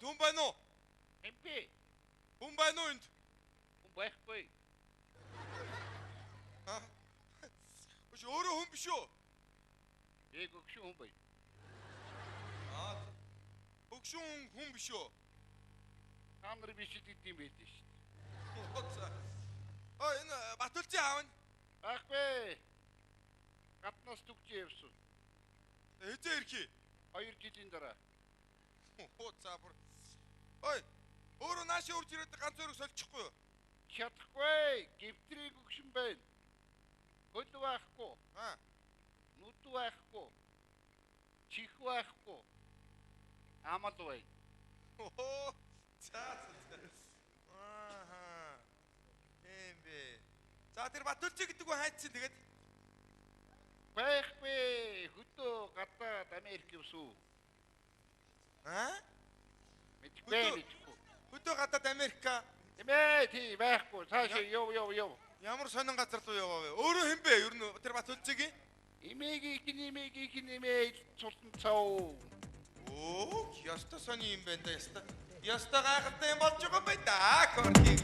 Энд хүн байна уу? Эмпи. Хүн байна уу энд? Хүн байхгүй. Өш өөрөө хүн биш үү? Яг өгшин хүн бай. Өгшин хүн биш үү? Та нар биш гэдэг юм байдаг шүү дээ. Энэ Батүлцийн аав нь байхгүй. Гаднаас дүгж явсан. Эзээ ирхий. 2 жилийн дараа. За бүр. Ой, өөрөө наашаа урж ирээд ганц өрөг соличихгүй юу? Чадахгүй. Гівтрийг өгшин байна. Хөл байхгүй. Нүд байхгүй. Чих байхгүй. Амал бай. За. Эмбэ. За тэр Батүлцээ гэдэг хүн хайцсан тэгээд байхгүй. Хөдөө гадаад Америк явсан. Мэдгүй. Хөдөө гадаад Америка. Тийм байхгүй. Цаашаа яв. Ямар сонин газар руу яваа вэ? Өөрөө хэн бэ? Ер нь тэр Батүлцээгийн имийг цултан цав. Яста сони юм байна да яста. Яста гайхалтай юм болж байгаа бай да. Корхиг.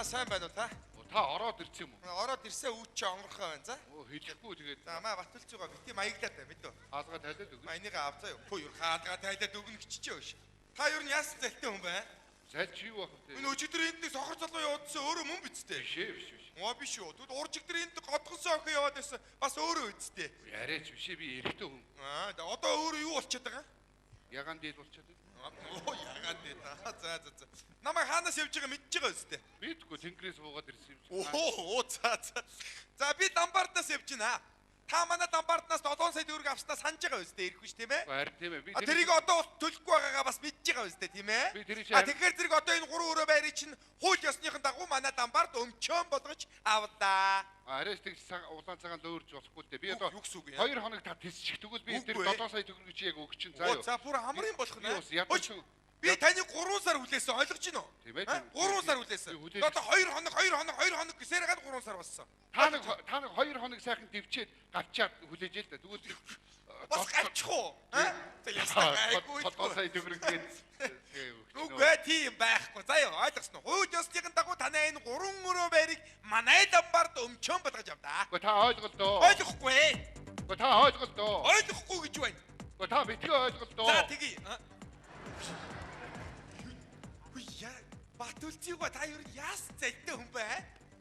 Сайн байна уу та? Та ороод ирсэн юм уу? Ороод ирсэн үүд чи онгорхоо байна за. Хэлэхгүй тэгээд. За маа Батүлцээгаа бити маяглаад та мэдөө. Хаалгаа тайлаад өгнө. Энийг авцаа юу? Юу хаалгаа тайлаад өгнө гिचчихөө ш. Та ер нь яасан залтай хүн бай? Залж юу байх вэ? Энэ өчигдөр энд нэг сохор залуу явуулсан өөрөө мөн бицтэй. Биш. Биш юу. Тэгвэл уржигдөр энд годгонсон охин яваад байсан. Бас өөрөө үсттэй. Яриач бишээ би эрэгтэй хүн. Одоо өөрөө юу болчиход байгаа? Яган дээд болчиход байна. Ягаад дээ. За. Намайг хаанаас явж байгаа мэдж байгаа үстэй. Мэдгүй тэнгэрээс буугаад ирсэн юм шиг. За би Дамбарднаас явж байна. Та манай Дамбарднаас 7 сая төгрөг авснаа санаж байгаа үстэй ирэхгүй ш тийм ээ? Харин тийм ээ. Би тэрийг одоо төлөхгүй байгаагаа бас мэдж байгаа үстэй тийм ээ? Тэгэхээр зэрэг одоо энэ 3 өрөө байрыг чинь хууль ёсныхын дагуу манай Дамбард өмчөөн болгож авлаа. Арайс тэг улаан цагаан лөөрж болохгүй л дээ. Би одоо 2 хоног та тисчих тэгвэл би тэр 7 сая төгрөг чи яг өгч чинь заа юу. За бүр хамрын болох нэ. Би таны 3 сар хүлээсэн ойлгож байна уу? Тийм ээ. 3 сар хүлээсэн. Одоо 2 хоног гэсээр гад 3 сар болсон. Та нэг 2 хоног сайхан дивчээд гавчаад хүлээж л да. Тэгвэл бас гачих уу? За ястаа гайгүй. 7 сая төгрөг гээд үгүй тийм байхгүй. За юу ойлгосноо. Хууль ёсныхын дагуу танай энэ 3 өрөө байрыг манай Дамбард өмчөөн болгож авлаа. Та ойлголоо. Ойлгохгүй. Та ойлголоо. Ойлгохгүй гэж байна. Та битгий ойлголоо. За тэгье. Батүлцээгаа та юу яас зайтай хүн бэ?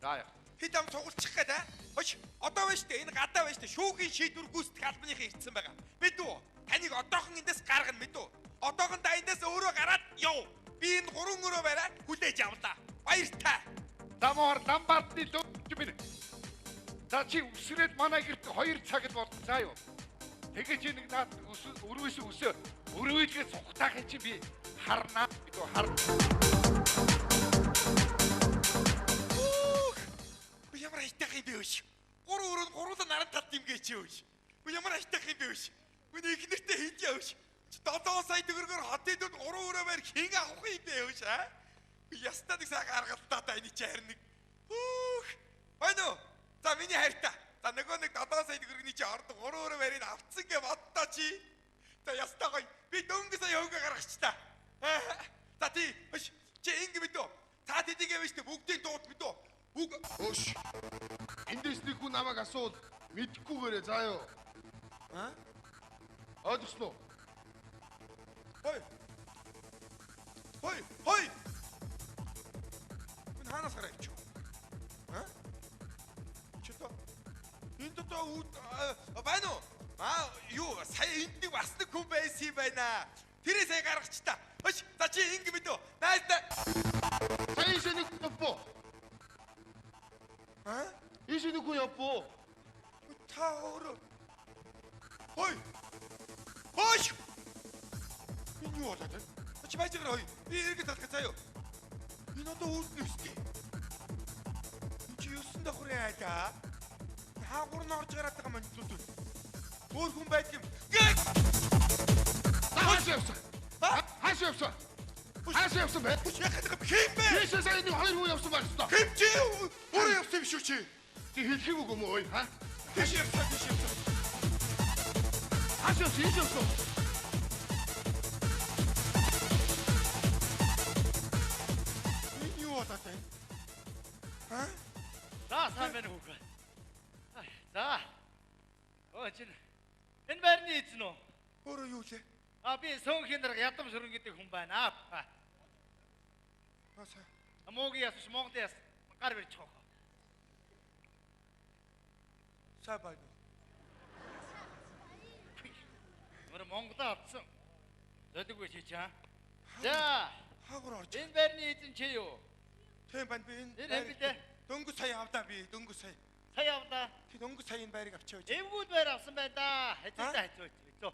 За яа. Хэд ам цугулчих гээд хөөш одоо байж тээ энэ гадаа байж тээ шүүхийн шийдвэр гүйцэтгэх албаныхан ирсэн байгаа. Мэдв үү? Таныг одоохон эндээс гаргана мэдв үү? Одоохондоо эндээс өөрөө гараад яв. Би энэ 3 өрөө бариад хүлээж авлаа. Баяртай. Дамаар Дамбардны лөөч минь. За чи үсрээд манай гэрт 2 цаг л болно заа юу. Тэгээ чи нэг наад өрөөс өсөө өрөөлгээ сухтаахын чи би харнаа. Бидөө харна. Ямар айтах юм бэ вэ? 3 өрөөнд 3 наран тат юм гээч юу? Ямар айтах юм бэ вэ? Миний ихнэртэй хийж явш. 7 сая төгрөгөөр хотын дүнд 3 өрөө байр хэн авах юм бэ вэ? Ястаа нэг цаг аргалтаа та энэ чи харин нэг. Байна уу? За миний хайртаа. За нөгөө нэг 7 сая төгрөгний чи орд 3 өрөө байрыг авцсан гэ боддоо чи. За ястаа гоё. Би дөнгөж сая хөнгө гаргач та. За тий. Чи ингэ мэдөө. Та тэдийгээ биш тэ бүгдийн дууд мэдөө. Өш. Эндээс нэг хүн намайг асуул мэдхгүйгээрээ заа юу. Ойлгосноо? Хой. Мэн ханаас гараач. Чото. Энд одоо байна уу? Юу сая энд нэг бас нэг хүн байсан юм байна. Тэрээ сая гаргач та. Хөөш. За чи ингэ мэдөө. Найдаа. Сая нэг топо. Ийш нэг хүн явбоо. Та өөрөө. Хой. Хөөш. Энэ юу болоод байна? Чи байж байгаа хой. Би эргэж талах заа юу. Энэ одоо үүднэ үстэй. Чи юусан давхрын айда? Хаагур нь орж гараад байгаа маань зүтүү. Өөр хүн байдаг юм. Хаашаа явсан бэ? Хэм бэ? Ийшээ сая нэг 2 хүн явсан байна шүү дээ. Хэм чи өөрөө явсан биш үү чи? Ти хэлэх юм уу ой? Тийш явсан. Хаашаа явсан? юу болоод байна? Аа? За сайн байна уу? За. Оо чинь энэ байрны эзэн үү? Өөрөө юу лээ? Би сөөнхийн дарга ядам сүрэн гэдэг хүн байна. Асаа. Муугийн ясч Монголын яс гар барьж байгаа. Саа байна уу? Мөр Монголоо авсан. Зөдөг чи чаа. За. Хаагур орж. Энэ байрны эзэн чи юу? Тийм байна би энэ. Энэ хэн битээ? Дөнгөж сая авдаа би дөнгөж сая. Сая авда. Тэг дөнгөж саяын байрыг авчаач. Эвгүүд байр авсан байна да. Хэзээ хэцүү.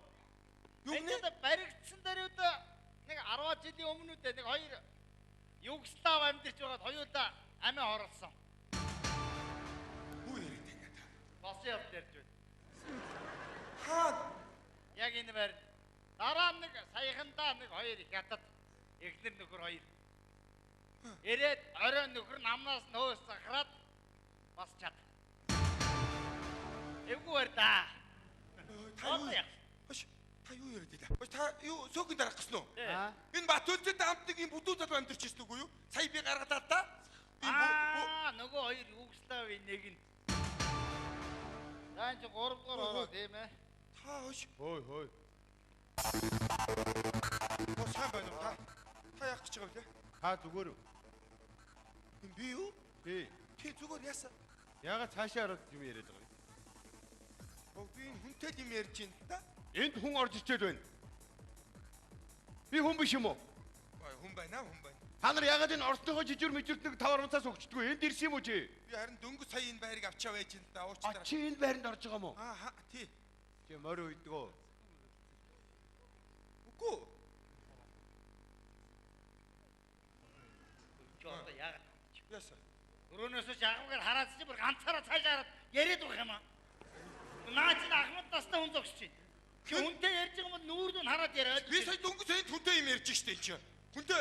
Юу нэ? Энд баригдсан даруйд нэг 10 жилийн өмнө үү нэг хоёр Югослав амьдарч байгаад хоёулаа амиа хорлсон. Юу яриад байна та? Бас явд ярьж байна. Хаа? Яг энэ байр дараа нэг саяхандаа нэг хоёр их ядад эхнэр нөхөр хоёр. Ирээд оройн нөхөр намнаас нөөс захраад бас чад. Эвгүй да. Та юу яа? Хош та юу яриад байлаа? Хош та юу сөөгөн дарах гэсэн үү? Энэ Батүлзэд амтдаг юм бүдүү залуу амьдарч ирсэн үгүй юу? Сая би гаргалаа та. Нөгөө хоёр Югославийн нэг нь. Даан чи 3 дугаар ороо тийм ээ. Та хош. Хой. Сайн байна уу та? Та яах гэж байгаа вэ? Та зүгээр үү? Энэ би юу? Тий. Чи зүгээр яасан? Яагаад цаашаа ороод юм яриад байгаа юм? Би энэ хүнтэй юм ярьж байна та. Энд хүн орж ичээд байна. Би хүн биш юм уу? Хүн байна. Та нар яагаад энэ орцгоо жижиг мэжэрдэг тав оронцаас өгчдгүй? Энд ирсэн юм уу чи? Би харин дөнгөж сая энэ байрыг авчаа байж энэ да уучлаарай. Чи энэ байранд орж байгаа юм уу? Тий. Чи морь уйдгоо. Үгүй. Чоо яг. Яасан? Өрөөнөөс жаагаар хараад чи бүр ганцаараа цаашаа хараад яриад байгаа юм аа. Наач Ахмад настай хүн зогсож байна. Чи хүнтэй ярьж байгаа юм нүүрд нь хараад яриад. Би сая дөнгөж сая хүнтэй юм ярьж штэ чи. Хүнтэй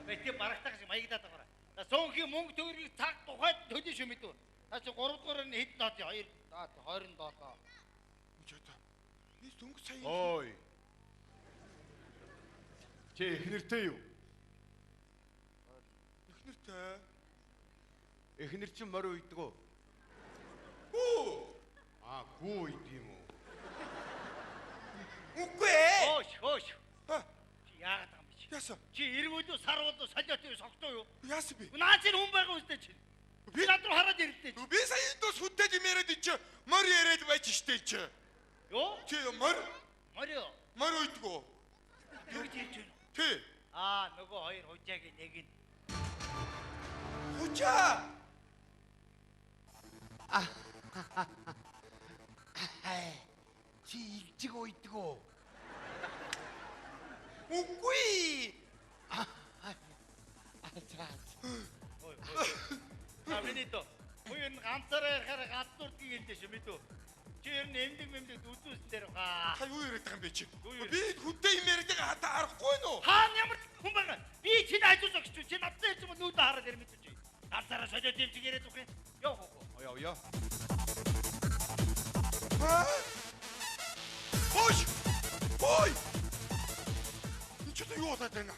Бэтэ барагтаа гэж маягдаад байгаа. За сөөнхийн мөнгө төгрөгийг цаг тухайд төлөж шүү мэдв. Та чи 3 дугаар нь хэд доод 2 27. Үчигтэй. Би дөнгөж сая Ой. Чи эхнэртэй юу? ихнэртэй. Эхнэр чинь морь уйдгоо. Үу. Гүү уйд юм уу? Үгүй ээ. Хөөш. Ха. Чи яагаад байгаа юм бэ? Яасан? Чи эргүүлүү сарвуулуу солиот юу согтоо юу? Яасан би? Наач хүн байгаа үстэй чи. Би над руу хараад ирдээ чи. Би сая энэ дус хүнтэй юм яриад чи. Мор яриад байж штэ чи. Юу? Чи мор Морио. мор уйдгоо. Юу гэж ярьж байна? Тий. Нөгөө хоёр хужаагийн нэг нь. Хужаа. Чи ичиг уйдгоо. Үгүй. Минийто. Хүн ганцаараа ярахаар гадуурдгийг хэлдэ шүү мэдв. Чи ер нь эмдэг үзүүлсэн дээр байгаа. Та юу яриад байгаа юм бэ чи? Юу яриад? Би хүнтэй юм яриад байгаа та харахгүй нөө? Хаана ямар хүн байгаа? Би чинь ажиж өгч чи надтай ярьж байгаа нүүдэ хараад ирмэж чи. Ганцаараа солиот юм чи яриад өгөх юм. Йоо хоо. Яа. Ой! Энэ ч юу болоод байна?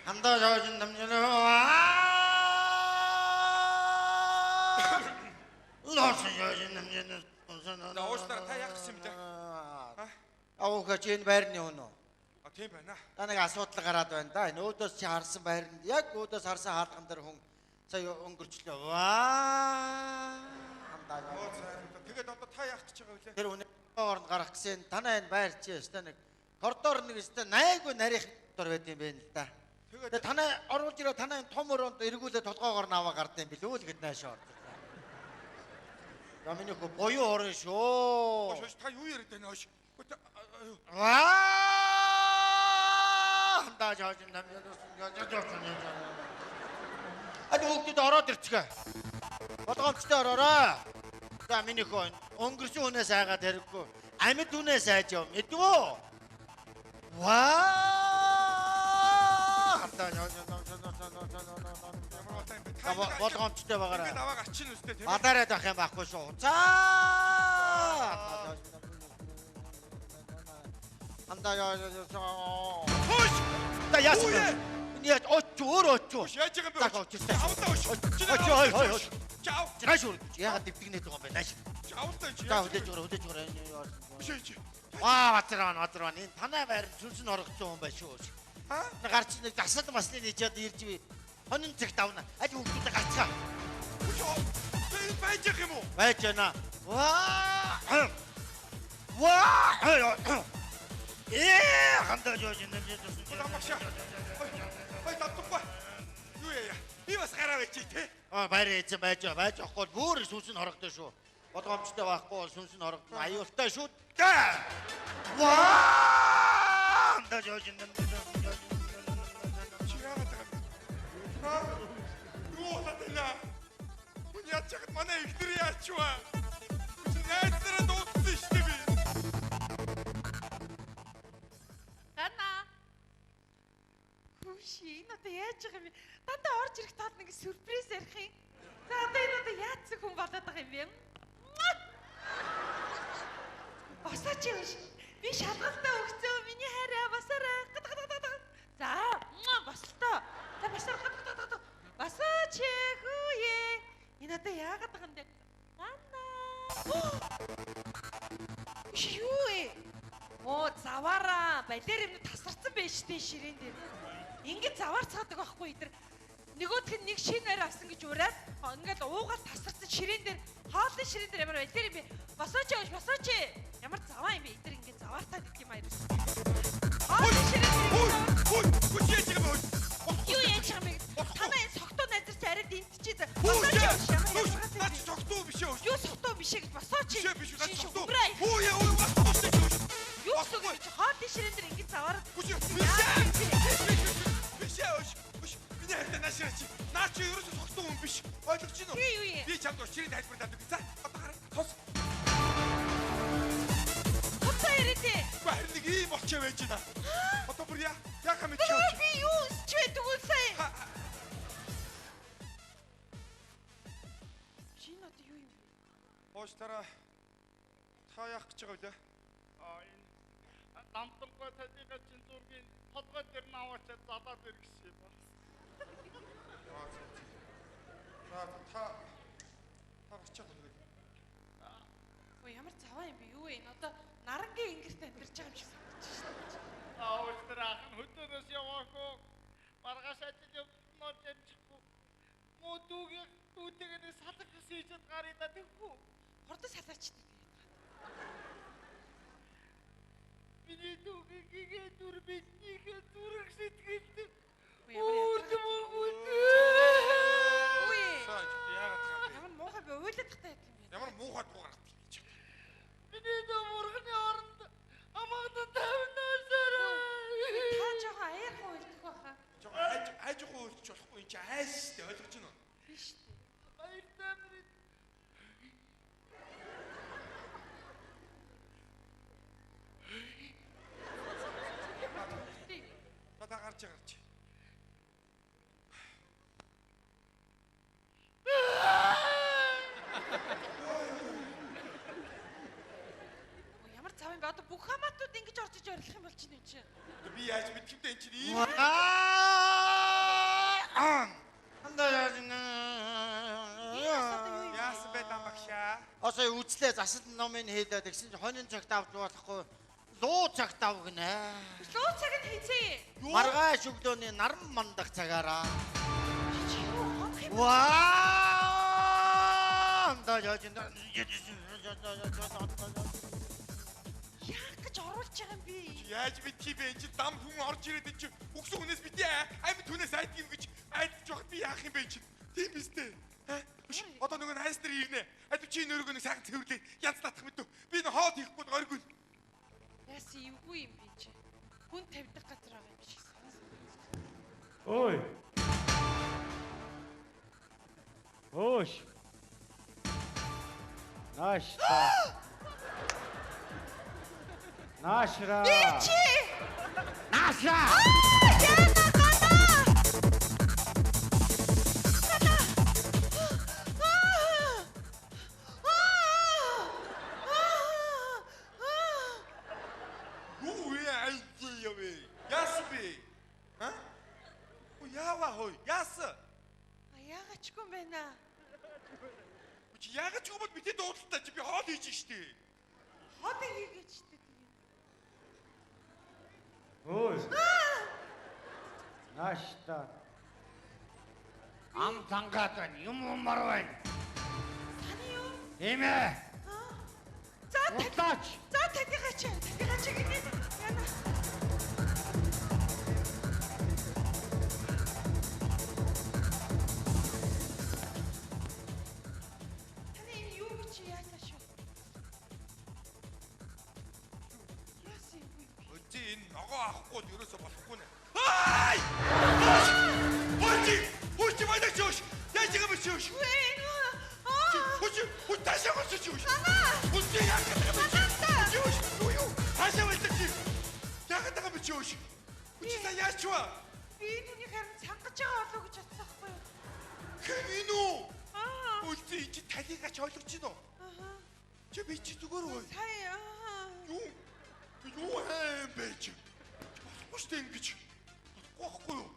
Хамдаа жаачин намжлаа. Лоос жаачин намжлаа. Уучлаарай та яах гэсэн юм бэ? Авуугач энэ байрны үнэ. Тийм байна. Та нэг асуудал гараад байна да. Энэ өөдөөс чи харсан байранд яг өөдөөс харсан хаалган дээр хүн сая өнгөрчлөө. Хамдаа. Тэгээд одоо та яах гэж байгаа вэ? Тэр үнэ орнд гарах гэсэн танаа энэ байр чи өстой нэг коридор нэг өстой найггүй нарийнх дор байд юм байна л да. Тэгээд танаа оруулж ирээ танаа энэ том өрөөнд эргүүлээ толгоогоор наваа гардыг юм билүү л гэд наашаа орж. Ямины хөө боёо орно шүү. Оош та юу яриад байна оош? Хамдаа жаачин намжлаа. Хүүхдүүд ороод ирчихэ. Болгоомжтой ороорой. За миний хөө өнгөрсөн хүнээс айгаад хэрэггүй. Амьд хүнээс айж яв мэдв үү? Хамдаа Та Болгоомжтой байгаарай. Ингээд аваа гарчин үстэй тийм. Бадараад байх юм байхгүй шүү. За. Андаа яа. Хөөш. Та яасан бэ? Яа өөр очоо. Хөөш яаж байгаа За бэ? очтой. Аваа хөөш. Ой. Чаав. Нааш үргэлж яагаад дивдэгнээд байгаа юм бэ? Нааш. Чаавтай чи. За хүлээж өгөр. Биш ээ чи. Бадараа. Энэ танай байр сүнс нь оргоцсон юм байна шүү. Аа? Гарч нэг дасал маслын нээжээд ирж би. Хонин цаг давна. Аль хүүхдүүдээ гарцгаа. Тэ байж юм уу? Байж байна. Ваа! Хандаж яаж юм бэ? Тамагшаа. Ой тавтахгүй. Юу яа? Би бас гараа байж тий. Баяр ээжээ байж байхгүй бүр сүнс нь хорогдсон шүү. Болгоомжтой байхгүй бол сүнс нь хорогдсон. Аюултай шүү. Ваа! Хандаж яаж юм бэ? Чи яагаад байгаа юм? Юу хатана? Хүн яаж чад манай ихнэр яачваа? Чи найзлаараа дуудсан шүү дээ би. Тана. Хүши, энэ одоо яаж байгаа юм бэ? Дандаа орж ирэх таад нэг сюрприз ярих юм. За одоо энэ одоо яатсан хүн болоод байгаа юм бэ? Босооч юм шиг. Би шалгалтаа өгцөө. Миний хайраа босоорой. За, бослоо. За босоор. Босооч хөөе. Энэ одоо яагаад байгаа юм бэ? Анна. Юу ээ? Оо, заваараа. Балер юм тасарсан байж тээ ширээн дээр. Ингээд заваар цаадаг байхгүй идэр. Нөгөөх нь нэг шинээр авсан гэж ураад ингээд уугаад тасарсан ширээн дээр хоолны ширээн дээр ямар балер юм бэ? Босооч. Ямар заваа юм бэ? Идэр ингээд заваартаад идэх юм аа юу? Хоолны ширээн дээр. Хөөш яаж байгаа бэ? Юу яаж байгаа юм бэ? Танаа энэ согтуу найзарч арай дэмтчихээ. Хөөш. Босооч. Наач тогтуу биш үү? Юу согтуу биш ээ гэж босооч. Биш үү? Наач тогтуу. Хөөе. Юу бас тогтоо. Юу гэсэн үг чи хоолны ширээн дээр ингээд заваар. Биш ээ. Миний хайртай наашраач. Наач ерөөсө тогтоо хүн биш. Ойлгож байна уу? Юу? Би чамд очрын тайлбарлаад өгье. За, одоо хараа. Тос. Хоцоо ирээдээ. Харин нэг ийм болчоо байж байна. Одоо бүр яхаа мэдчихв. Би юу ч байдаг үлсээ. Шинэ одоо юу юм бэ? Хоош тараа. Та яах гэж байгаа вэ? Энэ дамтангой тадига чин зургийн толгой дээр наваачаад задаад иргэсэн юм байна. За та гарчих юм. Өө ямар заваа юм бэ? Юу вэ? Энэ одоо нарангийн ингэрт амьдарч байгаа юм шиг санагдаж байна. Өстөр ахын хөдөөнөөс яваагүй. Маргааш ажил явнаар ямчихгүй. Муу дүүтэйгээ салах хийжэд гарыда тэгвгүй. Хордос салаачдаг тэгээд. Миний дүүгээ дүр биднийхээ зүрх сэтгэлд. Үе. Яагаад байгаа юм бэ? Ямар муухай бэ? Уйлаад тахтай юм бэ? Ямар муухай дуурах гэж. Миний дүүрхны оронд амагдан тавнаасараа. Та жоохон аяархан уйлдах байхаа. Айжгүй үлч болохгүй энэ чи айс шүү дээ ойлгож байна уу? Биш үү? Баяртай минь. Та гарч. Ямар цав юм бэ? Одоо бүх хамаатууд ингэж орж иж орилох юм бол чинь энэ чинь. Би яаж мэдэх юм бэ энэ чи ийм. Яасан бэ дамагшаа? Осоо үзлээ засал номын хийлээ тэгсэн чинь хонин цагт авч болохгүй. Луу цагт ав гинэ. Луу цаг нь хийцээ. Маргааш өглөөний наран мандах цагаараа. Чи юу хонх юм бэ? Ваа! Андаа яаж энэ Яах гэж оруулж байгаа юм бэ? Яаж мэдхий бэ энэ чи дам хүн орж ирээд энэ чи өгсөн хүнээс бид амьд хүнээс айдаг юм гэж айдж явах би яах юм бэ чи? Тийм биз дээ. Одоо нөгөө хайс нар ирнэ. Адив чи нөргөө нэг сайхан цэвэрлээ. Янзлаадах мэт үү? Би нэг хоод хийхгүй оргүй. Яасан эвгүй юм бэ чи? Хүн тавьдаг газар байгаа юм шиг санагдав. Ой. Оош. Нашра. Чи! Наша. Яна гана! Гана! Яг ч юм бол мэдээ дуудалтаа чи би хоол хийж штэ. Хот хийгээч дээ. Ой. Наашта. Ам тангаад байна. Юм умар байна. Таны юу? Тийм ээ. За Утлаач. За таньгаач гинэ. Яна. Таны энэ юу гэж яатаа шүү? Яасан юм бэ? Өчи энэ ногоо авахгүй нь ерөөсө болохгүй нэ. Ай! Хөөч манай чөөш. Яаж юм бэ чөөш? Үгүй энэ Хөөч ташаа гоч чөөш. Ана! Хөөч яг гэдэг. Чөөш. Юу? Ташаа байлаа чи. Яг гэдэг юм чөөш. Хөөч та яаж чуа? би нүний харин цангаж байгаа болоо гэж бодсон байхгүй юу? Хэн үү? Аа. Үлзий чи талигач ойлгож байна уу? Аа. Чи би чи зүгээр үү? Сая. Юу хэм бэ чи? Болохгүй штэ ингэж. Болохгүй юу?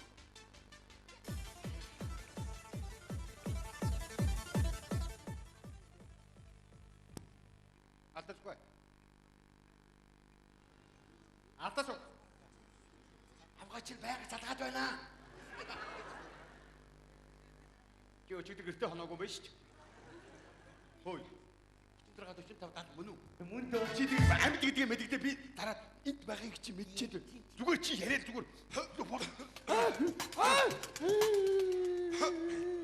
Алдахгүй. Алдахгүй. Хамгаач байга залгаад байна. Чи өчигдөр гэртээ хоноогүй байж ч. Хөөе. 45 мөн үү? Мөн дөө. Чи тийм амьд гэдэг юм мэддэгтэй би дараа энд байгааг чи мэдчихэд байна. Зүгээр чи яриад зүгээр.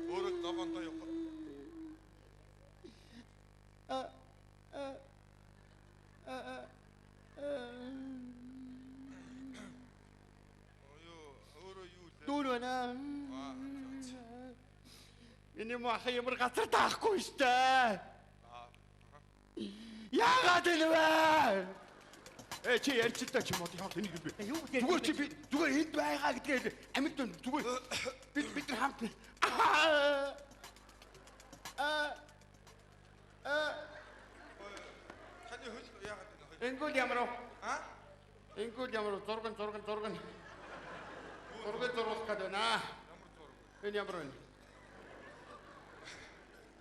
Өөрөө давантаа явах. Өөрөө юу лээ? Дүүр байна. Аа. Миний мах ямар газар таахгүй штэ. Аа. Яагаад энэ вэ? Чи ярьчихлаа чи мод яа тэнийг би. Зүгээр чи би зүгээр энд байгаа гэдгээ амьд дөн зүгээр бид нар хамт Таны хөл яагаад энэ хөл? Энгүүл ямар уу? Аа? Энгүүл ямар уу? Зурган. Зургуулах гээд байна. Ямар зураг? Энэ ямар вэ?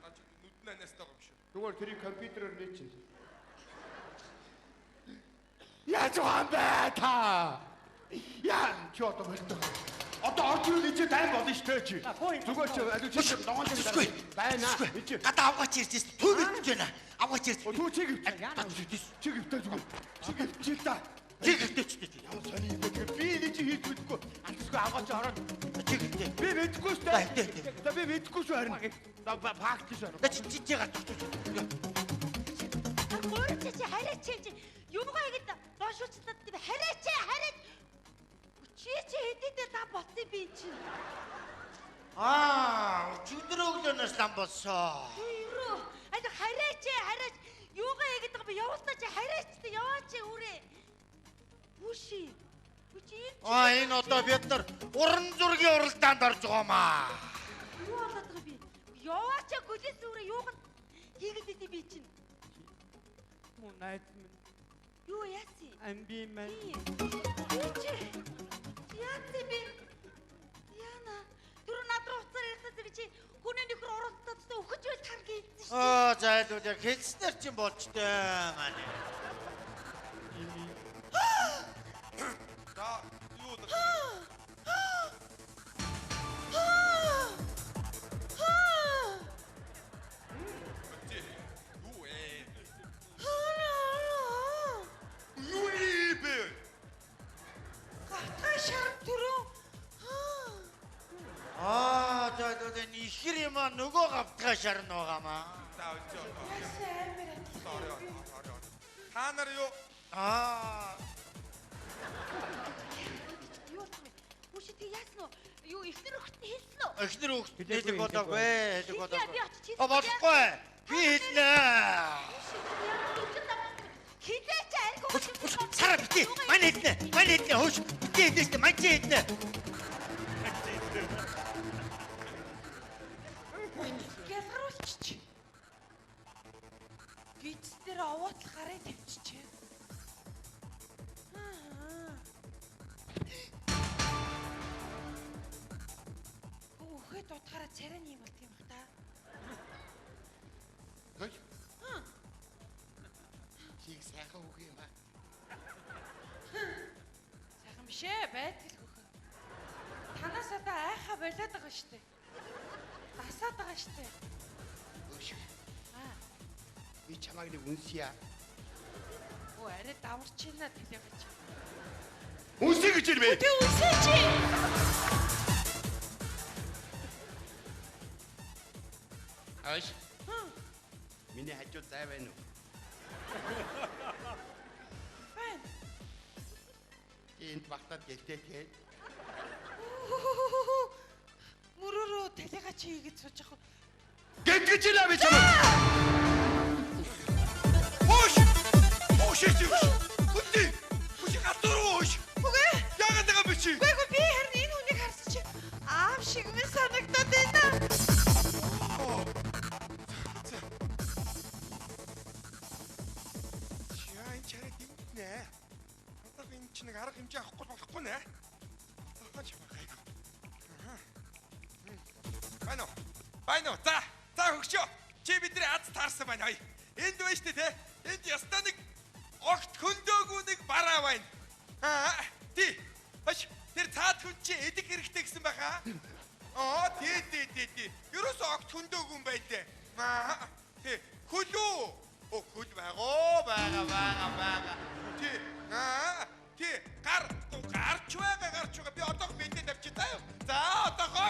Аач нүднээ настаа юм шүү. Зүгээр тэрийг компьютероор нээчин. Яаж байгаа бэ та? Яа, чи одоо болдог. Одоо орж ирэл ичээ дайм болно шүү дээ чи. Зүгээр чи аль чи ногоон дээр байна. Ичээ. Гадаа авгаач ирж байсан. Төв өвдөж байна. Авгаач ирж. Түү чи гэв. Чи гэвтэй зүгээр. Чи гэвчил та. Чи гэлтэйчтэй. Ямар сони юм бэ? Би нэг чи хийж мэдгүй. Альсгүй авгаач ороод. Чи гэлтэй. Би мэдгүй шүү дээ. За би мэдгүй шүү харин. За факт шүү. Чи гатчих. Гурч чи хараач чи юугаа ингэж доошуучлаад тийм хараач. Чи хэдийдээ та болсон би чи. Өчигдөр өглөөнөөс лам болсоо. Юу? Ай хараач. Юугаа ингэж би явуултаа чи хараач чи яваач үрээ. Үши. Энэ одоо бид нар уран зургийн уралдаанд орж байгаа маа. Юу болоод байгаа би? Яваач гөлөөс үрээ юугаа хийгээд идэв би чинь. Муу найз минь. Юу яаси? Амби мэн. Яац би? Яна. Түр над руу уцаар ярьсан би чи хүний нөхөр оролцоод өстө өгч байл тар гээдсэн шүү. Зайлууд яг хэлснээр чинь болж дээ маань. За юу даа? Өчи. Юу ээ? Юу ээ бэ? Гатгай шар түрүү. Зайлууд энэ ихэр юм аа нөгөө гавтгай шарн байгаамаа. За өчи. Яасан амир. Sorry. Та нар юу? Юу болох вэ? Үши тэг яасан уу? Юу ихнэр өгт нь хэлсэн үү? Эхнэр хүүхд хэлэх болоогүй. Хэлэх Би болоогүй. очиж Болохгүй. Би хэлнэ. Хизээч ариг Сара битээ. Манай хэлнэ. Хөөш. Битээ хэлнэ. Манай хэлнэ. Ялгаруулчих. Гиз дээр овоотлох гарыг тавьчих. Үхээд утгаараа царай юм болт юм бах та. сайхан үг юм аа. Сайхан биш ээ, байтал хөхөн. Танаас одоо айхаа болоод байгаа штэ. Дасаад байгаа штэ. Өөш. Аа, Би чамайг нэг үнсье. оо арай даварч ийна тэлээ гэж. Үнсье гэж юм бэ? Тэ үсэ чи. Өөш. Миний хажууд зай байна уу? Байна. Энд багтаад гэлтэй тэгээд Мөрөөрөө талига чи гэж сууж явах. гэнтгэж ийна би чамайг. Хөөш! Хөөш чи. Хүнди. Хүч гадуур хөөш. Үгүй. Яагаад байгаа бэ чи? Үгүй би харин энэ хүнийг харсан чи аав шиг мэн санагдаад байна. Яа энэ чараа димнэ. Одоо энэ чи нэг арга хэмжээ авахгүй болохгүй нэ. Аа чамаа гайгүй. Байна уу? Байна уу? За хөгшөө. Чи бидний аз таарсан байна хай. Энд байна штэ те. Энд ястаа нэг огт хөндөөгүй нэг бараа байна. Тий. Хаш тэр цаад хүн чи эдэг хэрэгтэй гэсэн байхаа. Тий. Ерөөс огт хөндөөгүй юм байлээ. Тий. Хөлөө. Хөл байгаа. Тий. Гарч байгаа. Би одоо мэдээд авчи таа юу. За одоо гоо.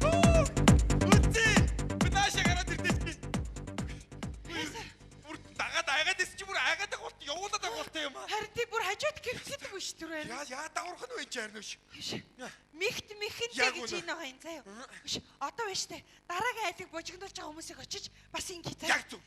Үгүй. Бинаш гараад ирдээ. Бүр дагаад айгаад ис чи бүр айгаад гот явуулаад байгаа юм аа. Харин тий бүр хажууд гэрчдэг биш түр байна. Яа даврах нь вэ чи харин ш. Михтэй гэж энэ байгаа юм заяа. Биш одоо байна штэ. Дараагийн айлыг божигнуулж байгаа хүмүүсийг очиж бас ингэ хийцээ. Яг зүг.